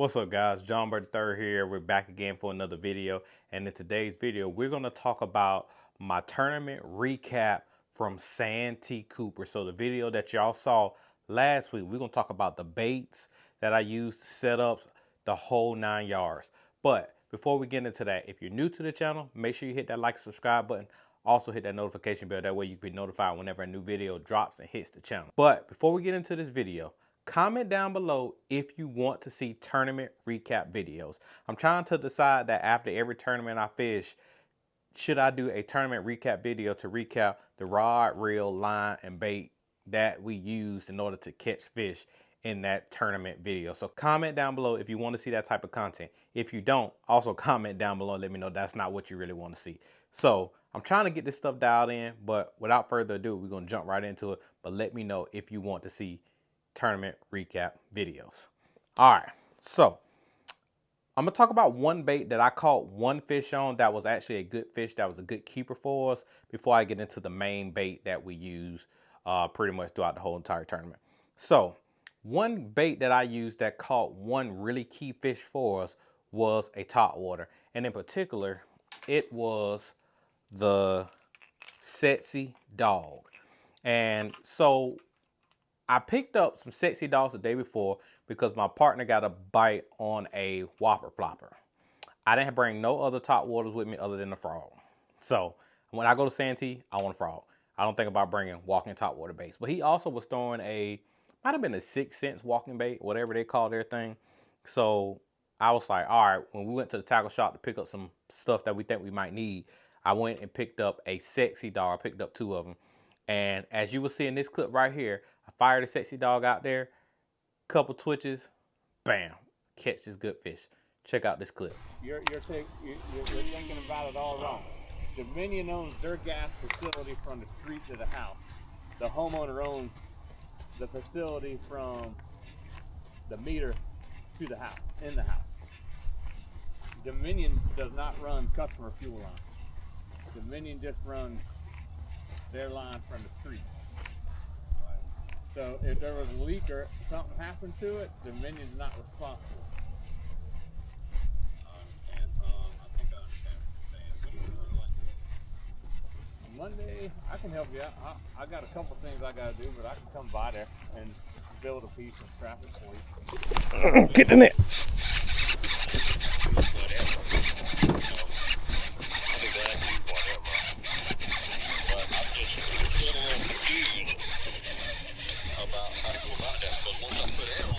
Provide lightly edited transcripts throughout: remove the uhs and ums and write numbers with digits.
What's up, guys? John Bird III here. We're back again for another video. And in today's video, we're going to talk about my tournament recap from Santee Cooper. So the video that y'all saw last week, we're going to talk about the baits that I used, setups, the whole 9 yards. But before we get into that, if you're new to the channel, make sure you hit that like and subscribe button. Also hit that notification bell. That way you can be notified whenever a new video drops and hits the channel. But before we get into this video, comment down below if you want to see tournament recap videos. I'm trying to decide that after every tournament I fish, should I do a tournament recap video to recap the rod, reel, line, and bait that we used in order to catch fish in that tournament video. So comment down below if you want to see that type of content. If you don't, also comment down below and let me know that's not what you really want to see. So I'm trying to get this stuff dialed in, but without further ado, we're going to jump right into it. But let me know if you want to see tournament recap videos. All right, so I'm gonna talk about one bait that I caught one fish on that was actually a good fish, that was a good keeper for us, before I get into the main bait that we use pretty much throughout the whole entire tournament. So one bait that I used that caught one really key fish for us was a topwater, and in particular it was the Sexy Dog. And so I picked up some Sexy Dogs the day before because my partner got a bite on a whopper plopper. I didn't bring no other top waters with me other than the frog. So when I go to Santee, I want a frog. I don't think about bringing walking top water baits. But he also was throwing might have been a 6 cents walking bait, whatever they call their thing. So I was like, all right, when we went to the tackle shop to pick up some stuff that we think we might need, I went and picked up a Sexy Dog. I picked up 2 of them. And as you will see in this clip right here, I fired a Sexy Dog out there, couple twitches, bam, catch this good fish. Check out this clip. You're thinking about it all wrong. Dominion owns their gas facility from the street to the house. The homeowner owns the facility from the meter to the house, in the house. Dominion does not run customer fuel line. Dominion just runs their line from the street. So if there was a leak or something happened to it, Dominion's not responsible. I think I understand. Monday, I can help you out. I got a couple things I got to do, but I can come by there and build a piece and strap it for you. Get the net.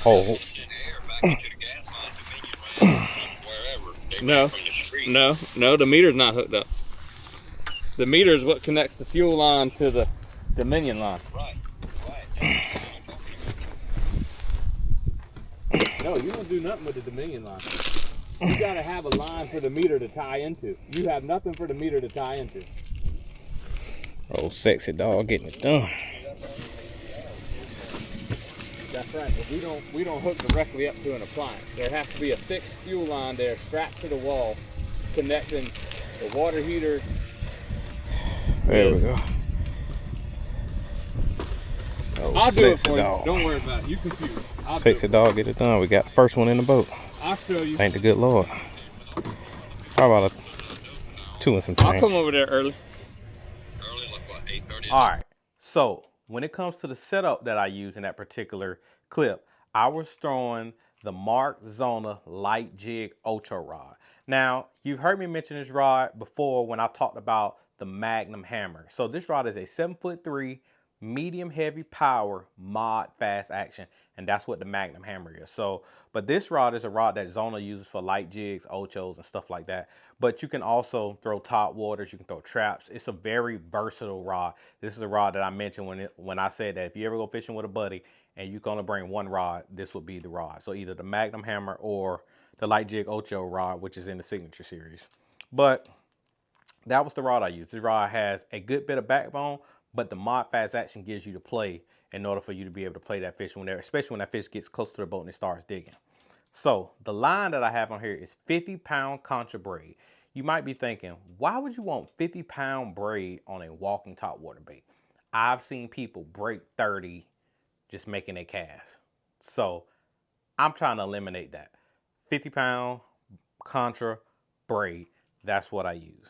Oh. No, the meter's not hooked up. The meter is what connects the fuel line to the Dominion line. Right. No, you don't do nothing with the Dominion line. You gotta have a line for the meter to tie into. You have nothing for the meter to tie into. Oh, Sexy Dog getting it done. That's right, but we don't hook directly up to an appliance. There has to be a fixed fuel line there strapped to the wall, connecting the water heater. There we go. Oh, I'll do it for Dog. you. Don't worry about it. You confused. Sexy Dog, get it done. We got the first one in the boat. I'll show you. Thank the good Lord. How about a 2 and some change? I'll come over there early. Early, like what, 8:30? All right. So when it comes to the setup that I use in that particular clip, I was throwing the Mark Zona Light Jig Ultra Rod. Now, you've heard me mention this rod before when I talked about the Magnum Hammer. So this rod is a 7'3", medium heavy power mod fast action, and that's what the Magnum Hammer is. So, but this rod is a rod that Zona uses for light jigs, ochos, and stuff like that. But you can also throw top waters, you can throw traps. It's a very versatile rod. This is a rod that I mentioned when I said that if you ever go fishing with a buddy and you're gonna bring one rod, this would be the rod. So either the Magnum Hammer or the light jig ocho rod, which is in the Signature series. But that was the rod I used. This rod has a good bit of backbone, but the mod fast action gives you the play in order for you to be able to play that fish especially when that fish gets close to the boat and it starts digging. So the line that I have on here is 50-pound concha braid. You might be thinking, why would you want 50-pound braid on a walking top water bait? I've seen people break 30 just making a cast. So I'm trying to eliminate that. 50-pound Contra braid. That's what I use.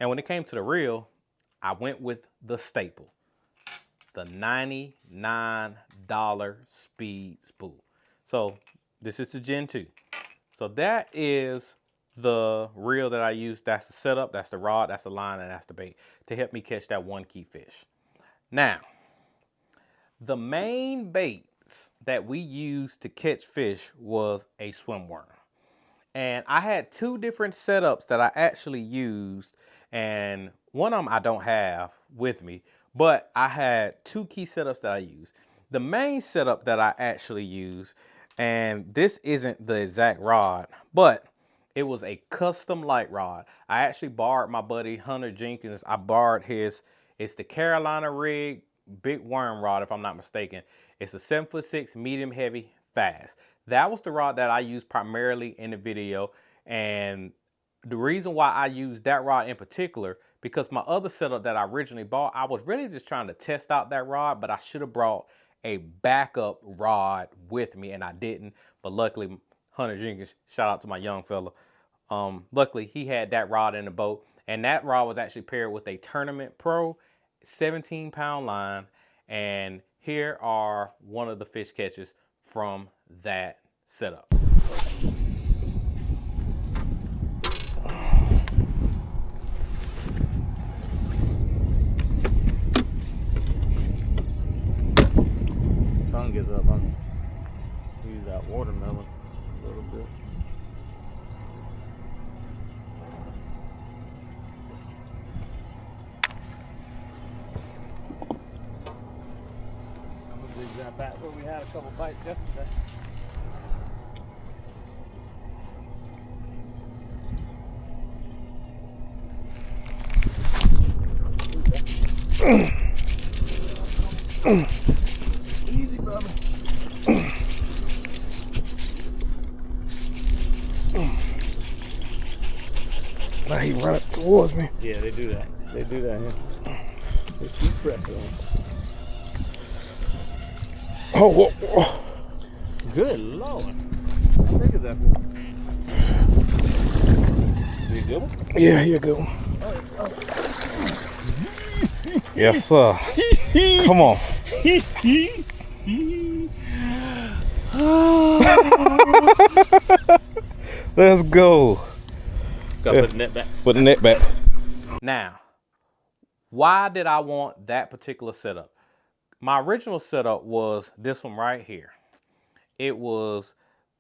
And when it came to the reel, I went with the staple, the $99 speed spool. So this is the Gen 2. So that is the reel that I use. That's the setup, that's the rod, that's the line, and that's the bait to help me catch that one key fish. Now, the main baits that we used to catch fish was a swim worm. And I had two different setups that I actually used, and one of them I don't have with me, but I had two key setups that I used. The main setup that I actually used, and this isn't the exact rod, but it was a custom light rod. I actually borrowed my buddy Hunter Jenkins. I borrowed his. It's the Carolina rig big worm rod, if I'm not mistaken. It's a 7'6" medium heavy fast. That was the rod that I used primarily in the video, and the reason why I used that rod in particular, because my other setup that I originally bought, I was really just trying to test out that rod, but I should have brought a backup rod with me, and I didn't. But luckily, Hunter Jenkins, shout out to my young fella, luckily he had that rod in the boat, and that rod was actually paired with a Tournament Pro 17-pound line. And here are one of the fish catches from that setup. Sun gets up, I'm gonna use that watermelon a little bit. I'm gonna dig that back where we had a couple bites yesterday. Easy, brother. Now he run up towards me. Yeah, they do that. They do that here. They keep pressure on. Oh, whoa, whoa. Good Lord. How big is that fish? Is he a good one? Yeah, here you go. Yes, sir. Come on. Let's go. Gotta put the net back. Put the net back. Now, why did I want that particular setup? My original setup was this one right here. It was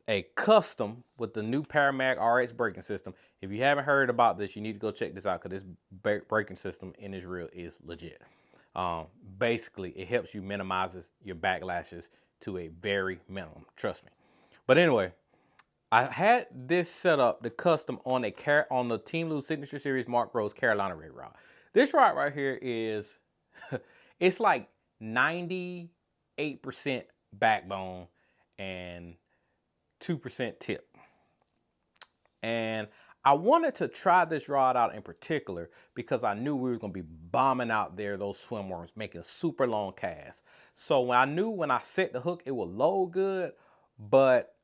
a custom with the new Paramag RX braking system. If you haven't heard about this, you need to go check this out, because this braking system in this reel is legit. Basically, it helps you minimizes your backlashes to a very minimum. Trust me. But anyway, I had this set up, the custom, on the Team Lou Signature Series Mark Rose Carolina rig rod. This rod right here is, it's like 98% backbone and 2% tip. And I wanted to try this rod out in particular because I knew we were going to be bombing out there those swim worms, making super long casts. So I knew when I set the hook, it would load good, but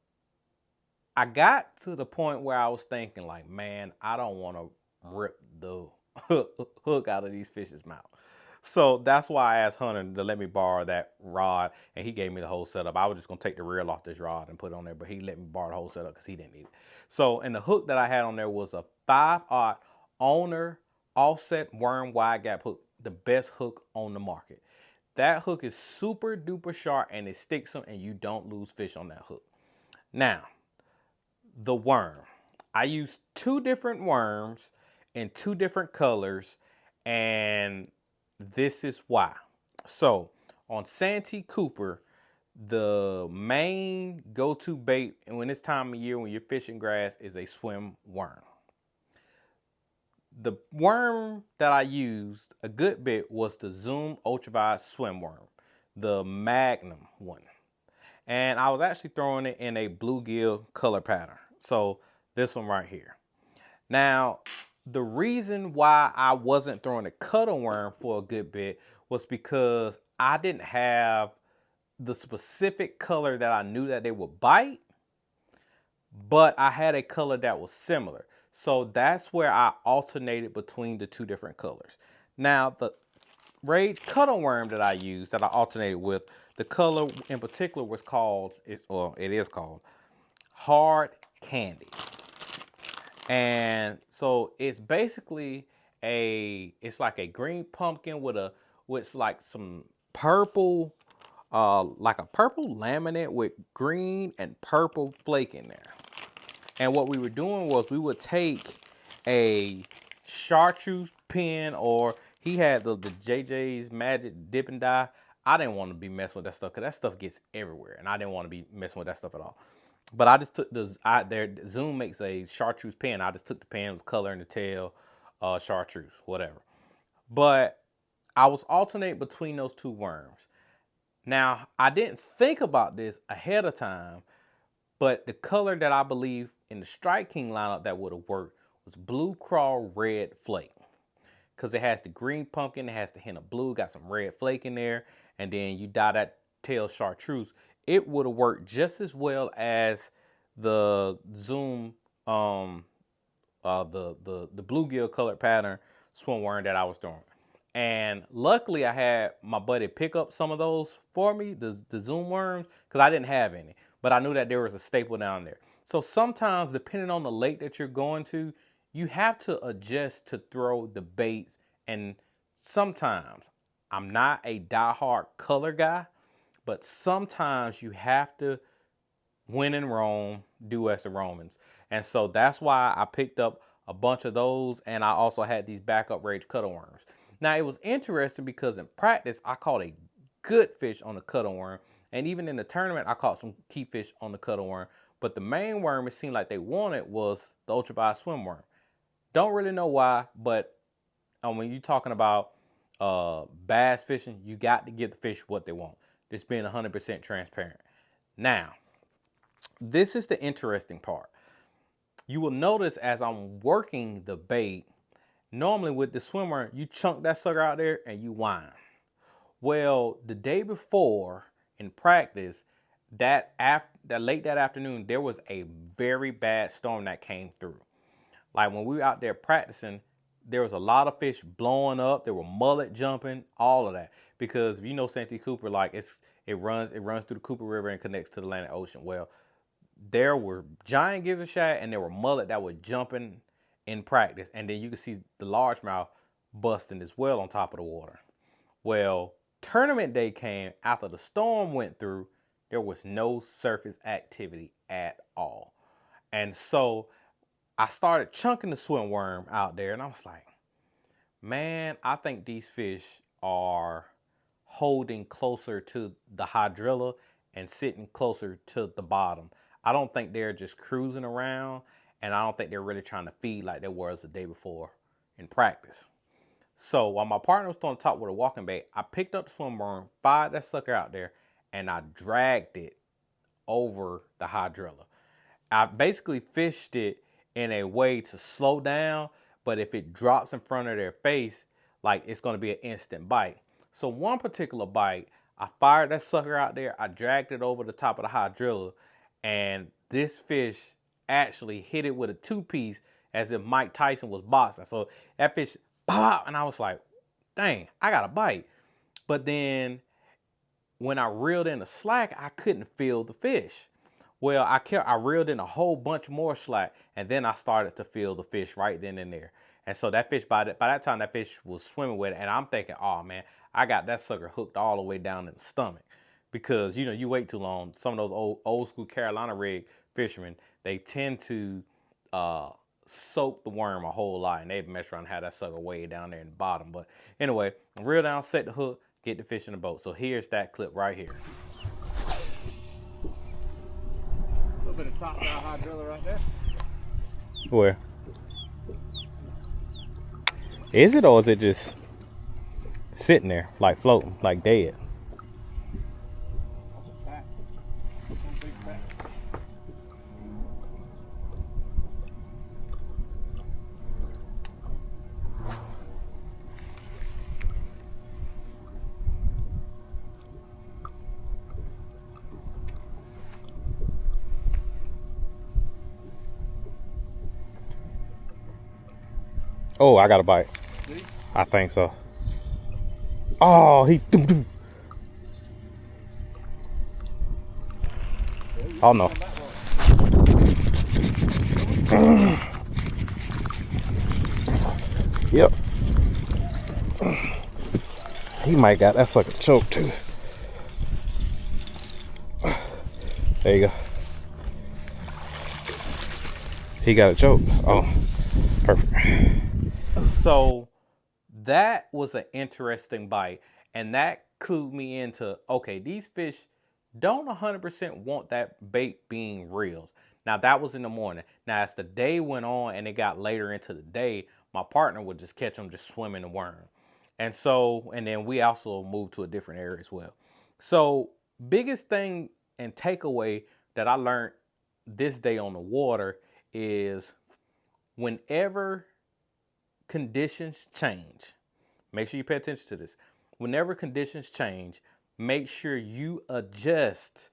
I got to the point where I was thinking like, man, I don't want to rip the hook out of these fish's mouth. So that's why I asked Hunter to let me borrow that rod, and he gave me the whole setup. I was just going to take the reel off this rod and put it on there, but he let me borrow the whole setup because he didn't need it. So, and the hook that I had on there was a 5/0 owner offset worm wide gap hook, the best hook on the market. That hook is super duper sharp, and it sticks them, and you don't lose fish on that hook. Now, the worm. I used two different worms in two different colors, and this is why. So on Santee Cooper, the main go-to bait when it's time of year when you're fishing grass is a swim worm. The worm that I used a good bit was the Zoom Ultraviolet swim worm, the Magnum one. And I was actually throwing it in a bluegill color pattern. So this one right here. Now, the reason why I wasn't throwing a cutter worm for a good bit was because I didn't have the specific color that I knew that they would bite, but I had a color that was similar. So that's where I alternated between the two different colors. Now, the Rage Cutter Worm that I used, that I alternated with, the color in particular was called, it is called Hard Candy. And so it's basically it's like a green pumpkin with like some purple, like a purple laminate with green and purple flake in there. And what we were doing was we would take a chartreuse pen, or he had the JJ's Magic Dipping Die. I didn't want to be messing with that stuff because that stuff gets everywhere, and I didn't want to be messing with that stuff at all. But I just took Zoom makes a chartreuse pen. I just took the pen, was coloring the tail, chartreuse, whatever. But I was alternating between those two worms. Now, I didn't think about this ahead of time, but the color that I believe in the Strike King lineup that would have worked was Blue Crawl Red Flake. Because it has the green pumpkin, it has the hint of blue, got some red flake in there, and then you dye that tail chartreuse. It would have worked just as well as the Zoom, the bluegill colored pattern swim worm that I was doing. And luckily I had my buddy pick up some of those for me, the Zoom worms, because I didn't have any. But I knew that there was a staple down there. So sometimes, depending on the lake that you're going to, you have to adjust to throw the baits. And sometimes, I'm not a diehard color guy, but sometimes you have to, when in Rome, do as the Romans. And so that's why I picked up a bunch of those, and I also had these backup Rage Cutter Worms. Now, it was interesting because in practice, I caught a good fish on the cutter worm, and even in the tournament, I caught some key fish on the cutter worm. But the main worm it seemed like they wanted was the ultraviolet swim worm. Don't really know why, but when you're talking about bass fishing, you got to give the fish what they want. Just being 100% transparent. Now, this is the interesting part. You will notice as I'm working the bait, normally with the swimmer, you chunk that sucker out there and you wind. Well, the day before in practice, that late that afternoon, there was a very bad storm that came through. Like when we were out there practicing, there was a lot of fish blowing up. There were mullet jumping, all of that. Because if you know Santee Cooper, like it runs through the Cooper River and connects to the Atlantic Ocean. Well, there were giant gizzard shad and there were mullet that were jumping in practice. And then you could see the largemouth busting as well on top of the water. Well, tournament day came after the storm went through. There was no surface activity at all. And so I started chunking the swim worm out there, and I was like, man, I think these fish are holding closer to the hydrilla and sitting closer to the bottom. I don't think they're just cruising around, and I don't think they're really trying to feed like they was the day before in practice. So while my partner was on top with a walking bait, I picked up the swim worm, fired that sucker out there, and I dragged it over the hydrilla. I basically fished it in a way to slow down, but if it drops in front of their face, like it's going to be an instant bite. So one particular bite, I fired that sucker out there, I dragged it over the top of the hydrilla, and this fish actually hit it with a two-piece as if Mike Tyson was boxing. So that fish, pop, and I was like, dang, I got a bite. But then when I reeled in the slack, I couldn't feel the fish. Well, I reeled in a whole bunch more slack, and then I started to feel the fish right then and there. And so that fish, by that time, that fish was swimming with it, and I'm thinking, oh man, I got that sucker hooked all the way down in the stomach. Because, you know, you wait too long. Some of those old school Carolina rig fishermen, they tend to soak the worm a whole lot, and they mess around and have that sucker way down there in the bottom. But anyway, reel down, set the hook, get the fish in the boat. So here's that clip right here. A little bit of top down hydrilla right there. Where? Is it, or is it just sitting there, like floating, like dead? Oh, I got a bite. See? I think so. Oh, he. Oh no. Come back one. Yep. He might got that sucker choked too. There you go. He got a choke. Oh, perfect. So that was an interesting bite, and that clued me into, okay, these fish don't 100% want that bait being reeled. Now that was in the morning. Now as the day went on and it got later into the day, my partner would just catch them just swimming the worm. And so, and then we also moved to a different area as well. So biggest thing and takeaway that I learned this day on the water is whenever conditions change, make sure you pay attention to this. Whenever conditions change, make sure you adjust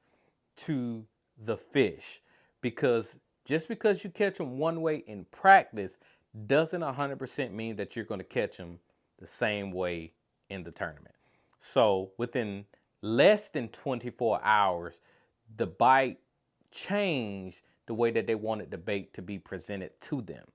to the fish, because just because you catch them one way in practice doesn't 100% mean that you're going to catch them the same way in the tournament. So within less than 24 hours, the bite changed the way that they wanted the bait to be presented to them.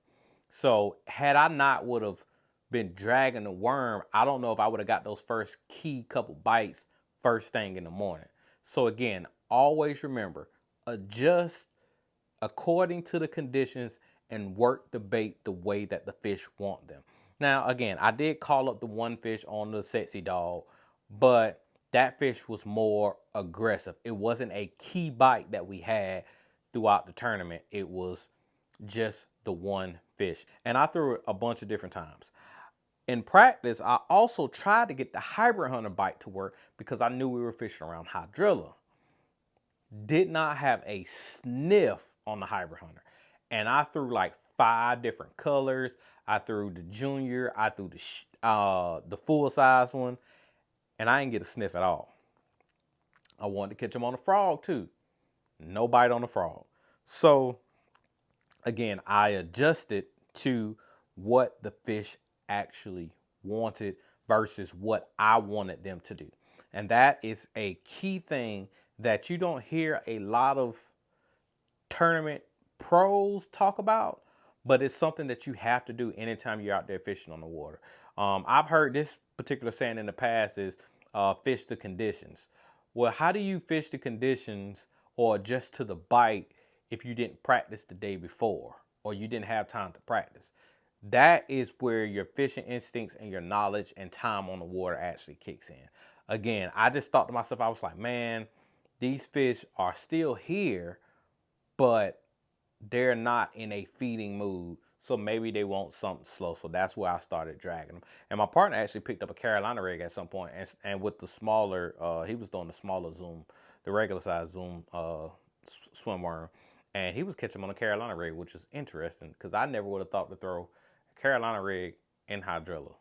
So had I not would have been dragging the worm, I don't know if I would have got those first key couple bites first thing in the morning. So again, always remember, adjust according to the conditions and work the bait the way that the fish want them. Now, again, I did call up the one fish on the sexy dog, but that fish was more aggressive. It wasn't a key bite that we had throughout the tournament. It was just the one fish. And I threw it a bunch of different times. In practice, I also tried to get the hybrid hunter bite to work because I knew we were fishing around hydrilla. Did not have a sniff on the hybrid hunter. And I threw like 5 different colors. I threw the junior, I threw the full size one, and I didn't get a sniff at all. I wanted to catch them on the frog too. No bite on the frog. So again, I adjusted to what the fish actually wanted versus what I wanted them to do. And that is a key thing that you don't hear a lot of tournament pros talk about, but it's something that you have to do anytime you're out there fishing on the water. I've heard this particular saying in the past is fish the conditions. Well, how do you fish the conditions or adjust to the bite if you didn't practice the day before or you didn't have time to practice? That is where your fishing instincts and your knowledge and time on the water actually kicks in. Again, I just thought to myself, I was like, man, these fish are still here, but they're not in a feeding mood. So maybe they want something slow. So that's where I started dragging them. And my partner actually picked up a Carolina rig at some point, and with the smaller, he was doing the smaller zoom, the regular size zoom swim worm, and he was catching them on a Carolina rig, which is interesting because I never would have thought to throw a Carolina rig in hydrilla.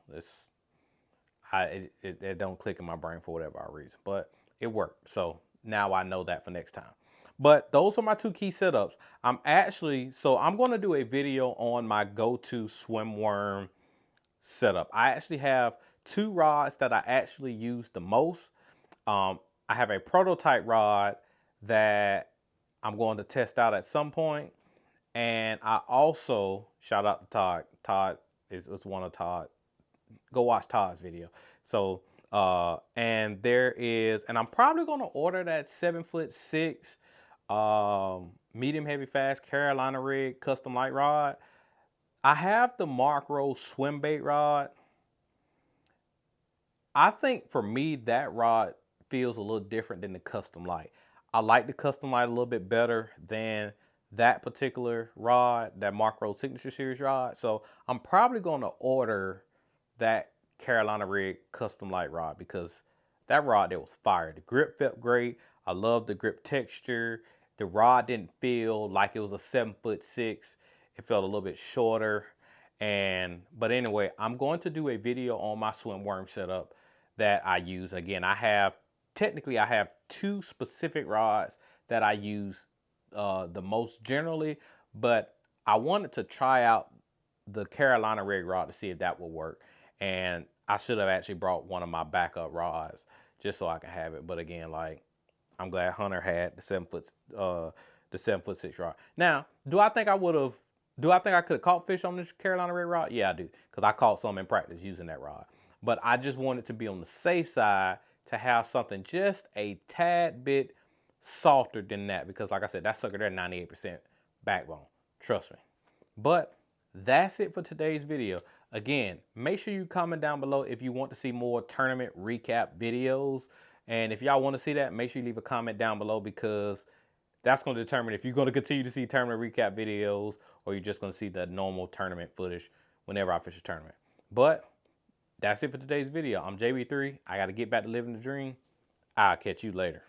It don't click in my brain for whatever reason, but it worked. So now I know that for next time. But those are my 2 key setups. I'm going to do a video on my go-to swim worm setup. I actually have 2 rods that I actually use the most. I have a prototype rod that I'm going to test out at some point. And I also, shout out to Todd. Todd is one of Todd. Go watch Todd's video. So, and I'm probably going to order that 7'6" medium heavy fast Carolina rig custom light rod. I have the Mark Rose swim bait rod. I think for me that rod feels a little different than the custom light. I like the custom light a little bit better than that particular rod, that Mark Rose Signature Series rod. So I'm probably going to order that Carolina rig custom light rod because that rod there was fire. The grip felt great. I love the grip texture. The rod didn't feel like it was a 7'6". It felt a little bit shorter. But anyway, I'm going to do a video on my swim worm setup that I use. Again, I have 2 specific rods that I use the most generally, but I wanted to try out the Carolina rig rod to see if that will work. And I should have actually brought one of my backup rods just so I can have it. But again, like, I'm glad Hunter had the 7'6" rod. Now, do I think I could have caught fish on this Carolina rig rod? Yeah, I do, because I caught some in practice using that rod. But I just wanted to be on the safe side to have something just a tad bit softer than that, because like I said, that sucker there 98% backbone. Trust me. But that's it for today's video. Again, make sure you comment down below if you want to see more tournament recap videos. And if y'all want to see that, make sure you leave a comment down below, because that's going to determine if you're going to continue to see tournament recap videos or you're just going to see the normal tournament footage whenever I fish a tournament. But that's it for today's video. I'm JB3. I got to get back to living the dream. I'll catch you later.